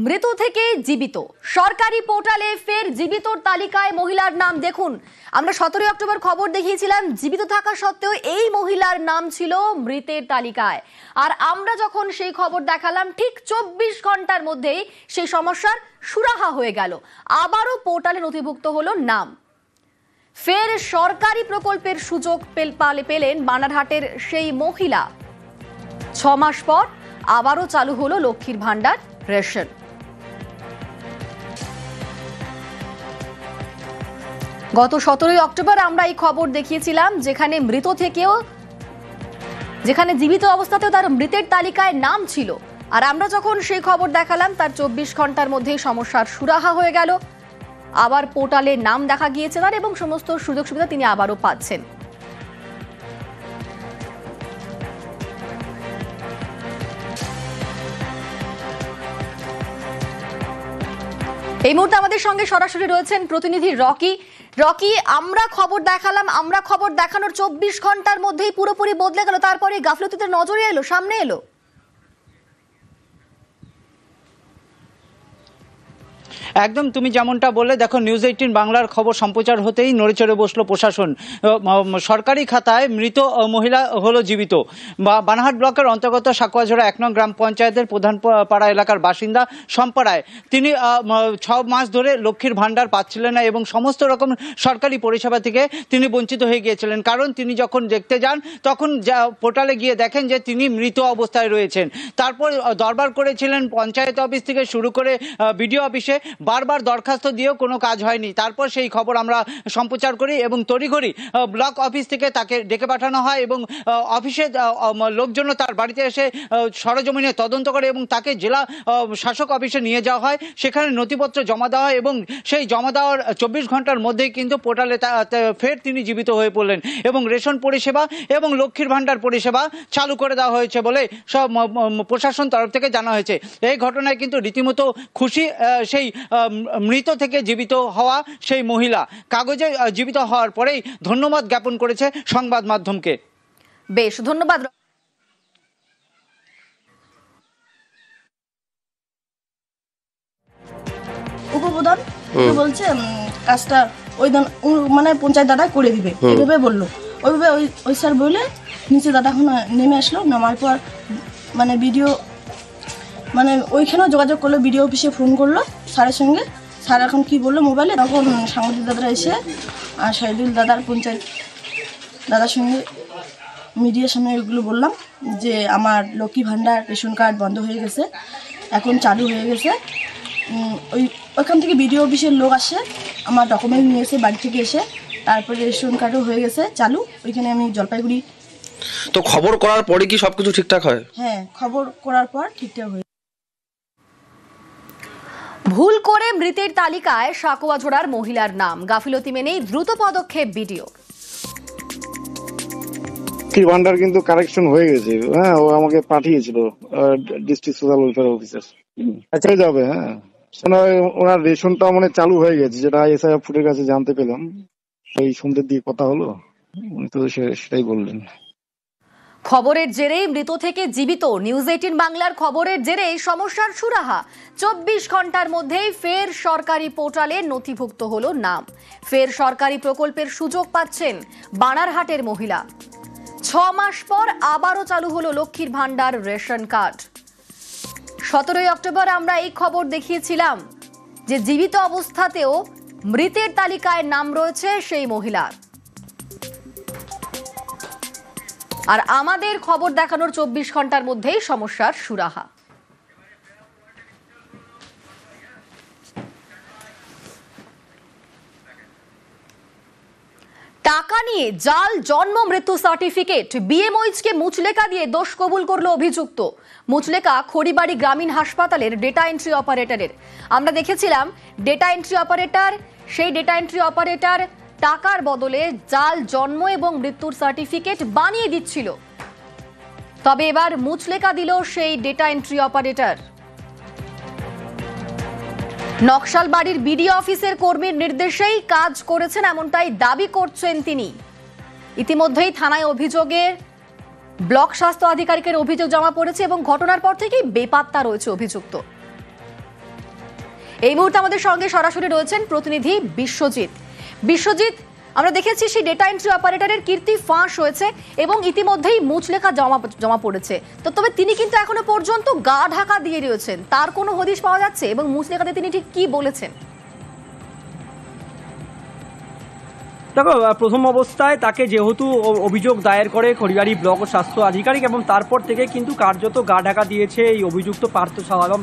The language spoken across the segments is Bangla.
মৃত থেকে জীবিত সরকারি পোর্টালে ফের জীবিতর তালিকায় মহিলার নাম দেখুন। আমরা 17 অক্টোবর খবর দেখিয়েছিলাম জীবিত থাকা সত্ত্বেও এই মহিলার নাম ছিল মৃতের তালিকায়। আর আমরা যখন সেই খবর দেখালাম ঠিক 24 ঘন্টার মধ্যেই সেই সমস্যার সুরাহা হয়ে গেল, আবারও পোর্টালে নথিভুক্ত হলো নাম। ফের সরকারি প্রকল্পের সুযোগ পেলেন বানারহাটের সেই মহিলা। 6 মাস পর আবারও চালু হলো লক্ষ্মীর ভান্ডার রেশন। গত 17 অক্টোবর আমরা এই খবর দেখিয়েছিলাম যেখানে জীবিত অবস্থাতেও তার মৃতের তালিকায় নাম ছিল। আর আমরা যখন সেই খবর দেখালাম তার 24 ঘন্টার মধ্যেই সমস্যার সুরাহা হয়ে গেল, আবার পোর্টালে নাম দেখা গিয়েছে তার এবং সমস্ত সুযোগ সুবিধা তিনি আবারও পাচ্ছেন। এই মুহূর্তে আমাদের সঙ্গে সরাসরি রয়েছেন প্রতিনিধি রকি। আমরা খবর দেখালাম, আমরা খবর দেখানোর 24 ঘন্টার মধ্যেই পুরোপুরি বদলে গেল, তারপরে গাফলতিতে নজরে এলো, সামনে এলো। একদম তুমি যেমনটা বললে, দেখো নিউজ 18 বাংলার খবর সম্প্রচার হতেই নড়েচড়ে বসলো প্রশাসন। সরকারি খাতায় মৃত মহিলা হলো জীবিত। বানারহাট ব্লকের অন্তর্গত সাকুয়াঝোড়া 1 নং গ্রাম পঞ্চায়েতের প্রধান পাড়া এলাকার বাসিন্দা সম্পাড়ায় তিনি 6 মাস ধরে লক্ষ্মীর ভান্ডার পাচ্ছিলেন না এবং সমস্ত রকম সরকারি পরিষেবা থেকে তিনি বঞ্চিত হয়ে গিয়েছিলেন। কারণ তিনি যখন দেখতে যান তখন পোর্টালে গিয়ে দেখেন যে তিনি মৃত অবস্থায় রয়েছেন। তারপর দরবার করেছিলেন পঞ্চায়েত অফিস থেকে শুরু করে বিডিও অফিসে, বারবার দরখাস্ত দিয়েও কোনো কাজ হয়নি। তারপর সেই খবর আমরা সম্প্রচার করি এবং তড়িঘড়ি ব্লক অফিস থেকে তাকে ডেকে পাঠানো হয় এবং অফিসে লোকজন তার বাড়িতে এসে সরজমিনে তদন্ত করে এবং তাকে জেলা শাসক অফিসে নিয়ে যাওয়া হয়। সেখানে নথিপত্র জমা দেওয়া হয় এবং সেই জমা দেওয়ার 24 ঘন্টার মধ্যেই কিন্তু পোর্টালে ফের তিনি জীবিত হয়ে পড়লেন এবং রেশন পরিষেবা এবং লক্ষ্মীর ভান্ডার পরিষেবা চালু করে দেওয়া হয়েছে বলে সব প্রশাসন তরফ থেকে জানা হয়েছে। এই ঘটনায় কিন্তু রীতিমতো খুশি সেই মৃত থেকে জীবিত হওয়া সেই মহিলা। কাগজে জীবিত হওয়ার পরেই ধন্যবাদ জ্ঞাপন করেছে সংবাদ মাধ্যমকে। বেশ, ধন্যবাদ। উপপ্রধান বলছে কাজটা ওই মানে পঞ্চায়েত দাদা করে দিবে, এইভাবে বললো। ওইভাবে ওই স্যার বলে নিচে দাদা এখন নেমে আসলো। নামার পর মানে ভিডিও মানে ওইখানেও যোগাযোগ করলো, বিডিও অফিসে ফোন করলো স্যারের সঙ্গে। স্যার এখন কি বললো মোবাইলে, তখন সাংবাদিক দাদারা এসে আর শাহিদুল দাদার পঞ্চায়েত দাদার সঙ্গে মিডিয়ার সামনে এগুলো বললাম যে আমার লক্ষ্মী ভান্ডার রেশন কার্ড বন্ধ হয়ে গেছে, এখন চালু হয়ে গেছে। ওইখান থেকে বিডিও অফিসের লোক আসে, আমার ডকুমেন্ট নিয়ে এসে বাড়ি থেকে এসে তারপরে রেশন কার্ডও হয়ে গেছে চালু। ওইখানে আমি জলপাইগুড়ি। তো খবর করার পরে কি সবকিছু ঠিকঠাক হয়? হ্যাঁ, খবর করার পর ঠিকঠাক হয়। ভুল করে মৃতের তালিকায় সাকুয়াঝোড়ার মহিলার নাম, গাফিলতি মেনেই দ্রুত পদক্ষেপ বিডিও। লক্ষ্মীর ভান্ডার কিন্তু কারেকশন হয়ে গেছে। হ্যাঁ, ও আমাকে পাঠিয়েছিল ডিস্ট্রিক্ট সোশ্যাল ওয়েলফেয়ার অফিসার। আচ্ছা যাবে। হ্যাঁ, ওনার রেশনটা মানে চালু হয়ে গেছে, যেটা এসআইএফ ফুটের কাছে জানতে পেলাম। সেই সন্ধ্যের দিকে কথা হলো, উনি তো সেটাই বললেন। খবরের জেরেই মৃত থেকে জীবিত, নিউজ 18 বাংলার খবরের জেরেই সমস্যার সুরাহা। 24 ঘন্টার মধ্যেই ফের সরকারি পোর্টালে নথিভুক্ত হলো নাম। ফের সরকারি প্রকল্পের সুযোগ পাচ্ছেন বানারহাটের মহিলা। 6 মাস পর আবারও চালু হলো লক্ষ্মীর ভান্ডার রেশন কার্ড। 17 অক্টোবর আমরা এই খবর দেখিয়েছিলাম যে জীবিত অবস্থাতেও মৃতের তালিকায় নাম রয়েছে সেই মহিলার। আর আমাদের খবর দেখানোর 24 ঘন্টার মধ্যেই সমস্যার সুরাহা। টাকা নিয়ে জাল জন্ম মৃত্যু সার্টিফিকেট, বিএমওইচকে মুচলেকা দিয়ে দোষ কবুল করলো অভিযুক্ত। মুচলেকা খড়িবাড়ি গ্রামীণ হাসপাতালের ডেটা এন্ট্রি অপারেটরের। আমরা দেখেছিলাম ডেটা এন্ট্রি অপারেটর, সেই ডেটা এন্ট্রি অপারেটর টাকার বদলে জাল জন্ম এবং মৃত্যুর সার্টিফিকেট বানিয়ে দিচ্ছিল। তবে এবার মুচলেকা দিল সেই ডেটা এন্ট্রি অপারেটর। নকশালবাড়ির বিডিও অফিসের কর্মীর নির্দেশেই কাজ করেছেন এমনটাই দাবি করছেন তিনি। ইতিমধ্যেই থানায় অভিযোগের ব্লক স্বাস্থ্য আধিকারিকের অভিযোগ জমা পড়েছে এবং ঘটনার পর থেকেই বেপাত্তা রয়েছে অভিযুক্ত। এই মুহূর্তে আমাদের সঙ্গে সরাসরি রয়েছেন প্রতিনিধি বিশ্বজিৎ। বিশ্বজিৎ, আমরা দেখেছি সেই ডেটা এন্ট্রি অপারেটরের কীর্তি ফাঁস হয়েছে এবং ইতিমধ্যেই মুচলেখা জমা পড়েছে। তবে তিনি কিন্তু এখনো পর্যন্ত গা ঢাকা দিয়ে রয়েছেন, তার কোনো হদিশ পাওয়া যাচ্ছে এবং মুচলেখাতে তিনি ঠিক কি বলেছেন? দেখো, প্রথম অবস্থায় তাকে যেহেতু অভিযোগ দায়ের করে খড়িবাড়ি ব্লক স্বাস্থ্য আধিকারিক এবং তারপর থেকে কিন্তু কার্যত গা ঢাকা দিয়েছে এই অভিযুক্ত পার্থ সাহা এবং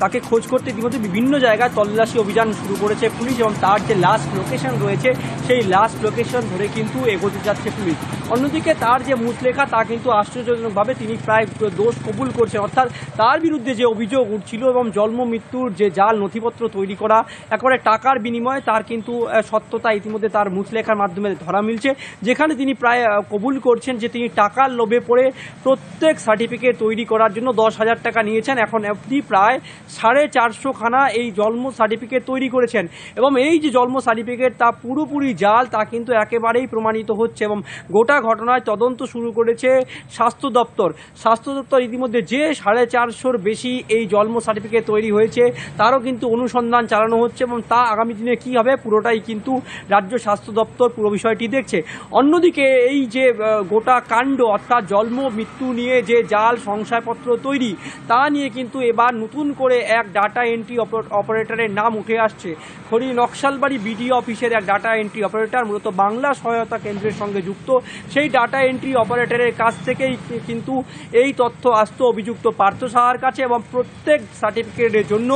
তাকে খোঁজ করতে ইতিমধ্যে বিভিন্ন জায়গায় তল্লাশি অভিযান শুরু করেছে পুলিশ এবং তার যে লাস্ট লোকেশন রয়েছে সেই লাস্ট লোকেশন ধরে কিন্তু এগোতে যাচ্ছে পুলিশ। অন্যদিকে তার যে মুচলেখা তা কিন্তু আশ্চর্যজনকভাবে তিনি প্রায় দোষ কবুল করছেন, অর্থাৎ তার বিরুদ্ধে যে অভিযোগ উঠছিল এবং জন্ম মৃত্যুর যে জাল নথিপত্র তৈরি করা একেবারে টাকার বিনিময়ে তার কিন্তু সত্যতা ইতিমধ্যে তার মুচলেখার মাধ্যমে ধরা মিলছে, যেখানে তিনি প্রায় কবুল করছেন যে তিনি টাকার লোভে পড়ে প্রত্যেক সার্টিফিকেট তৈরি করার জন্য 10,000 টাকা নিয়েছেন। এখন অবধি প্রায় 450 খানা এই জন্ম সার্টিফিকেট তৈরি করেছেন এবং এই যে জন্ম সার্টিফিকেট তা পুরোপুরি জাল তা কিন্তু একেবারেই প্রমাণিত হচ্ছে এবং গোটা ঘটনায় তদন্ত শুরু করেছে স্বাস্থ্য দপ্তর। স্বাস্থ্য দপ্তর ইতিমধ্যে যে 450-র বেশি এই জন্ম সার্টিফিকেট তৈরি হয়েছে তারও কিন্তু অনুসন্ধান চালানো হচ্ছে এবং তা আগামী দিনে কী হবে পুরোটাই কিন্তু রাজ্য স্বাস্থ্য দপ্তর পুরো বিষয়টি দেখছে। অন্যদিকে এই যে গোটা কাণ্ড অর্থাৎ জন্ম মৃত্যু নিয়ে যে জাল শংসাপত্র তৈরি তা নিয়ে কিন্তু এবার নতুন করে এক ডাটা এন্ট্রি অপারেটরের নাম উঠে আসছে। খড়ি নকশালবাড়ি বিডিও অফিসের এক ডাটা এন্ট্রি অপারেটর মূলত বাংলা সহায়তা কেন্দ্রের সঙ্গে যুক্ত। সেই ডাটা এন্ট্রি অপারেটরের কাছ থেকেই কিন্তু এই তথ্য আসতো অভিযুক্ত পার্থ সাহার কাছে এবং প্রত্যেক সার্টিফিকেটের জন্য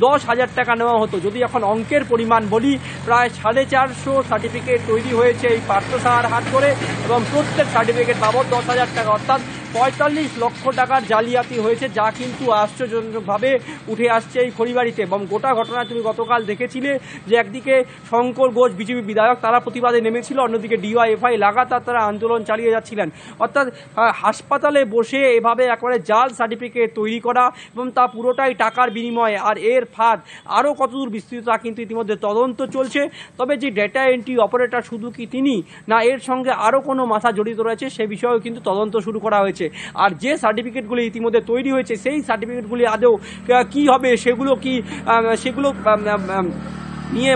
10,000 টাকা নেওয়া হতো। যদি এখন অঙ্কের পরিমাণ বলি, প্রায় 450 সার্টিফিকেট তৈরি হয়েছে এই পার্থ সাহার হাত করে এবং প্রত্যেক সার্টিফিকেট বাবদ 10,000 টাকা অর্থাৎ 45 লক্ষ টাকার জালিয়াতি হয়েছে, যা কিন্তু আশ্চর্যজনকভাবে উঠে আসছে এই খড়িবাড়িতে। এবং গোটা ঘটনায় তুমি গতকাল দেখেছিলে যে একদিকে শঙ্কর ঘোষ বিজেপি বিধায়ক তারা প্রতিবাদে নেমেছিল, অন্যদিকে ডিওয়াইএফআই লাগাতার তারা আন্দোলন চালিয়ে যাচ্ছিলেন। অর্থাৎ হাসপাতালে বসে এভাবে একেবারে জাল সার্টিফিকেট তৈরি করা এবং তা পুরোটাই টাকার বিনিময়ে, আর এর ফাঁদ আরও কতদূর বিস্তৃত তা কিন্তু ইতিমধ্যে তদন্ত চলছে। তবে যে ডেটা এন্ট্রি অপারেটর শুধু কি তিনি, না এর সঙ্গে আরও কোনো মাথা জড়িত রয়েছে সে বিষয়েও কিন্তু তদন্ত শুরু করা হয়েছে। আর যে সার্টিফিকেটগুলি ইতিমধ্যে তৈরি হয়েছে সেই সার্টিফিকেটগুলি আদৌ কি হবে সেগুলো নিয়ে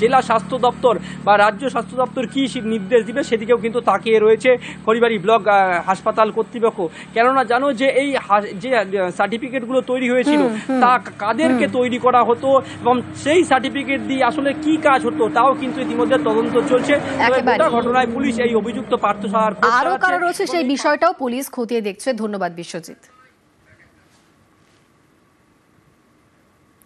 জেলা স্বাস্থ্য দপ্তর বা রাজ্য স্বাস্থ্য দপ্তর কী নির্দেশ দিবে সেদিকেও কিন্তু তাকিয়ে রয়েছে খড়িবাড়ি ব্লক হাসপাতাল কর্তৃপক্ষ। কেননা জানো যে এই যে সার্টিফিকেটগুলো তৈরি হয়েছিল তা কাদেরকে তৈরি করা হতো এবং সেই সার্টিফিকেট দিয়ে আসলে কি কাজ হতো তাও কিন্তু ইতিমধ্যে তদন্ত চলছে। ঘটনায় পুলিশ এই অভিযুক্ত পার্থ সাহার আরও কারণ রয়েছে সেই বিষয়টাও পুলিশ খতিয়ে দেখছে। ধন্যবাদ বিশ্বজিৎ।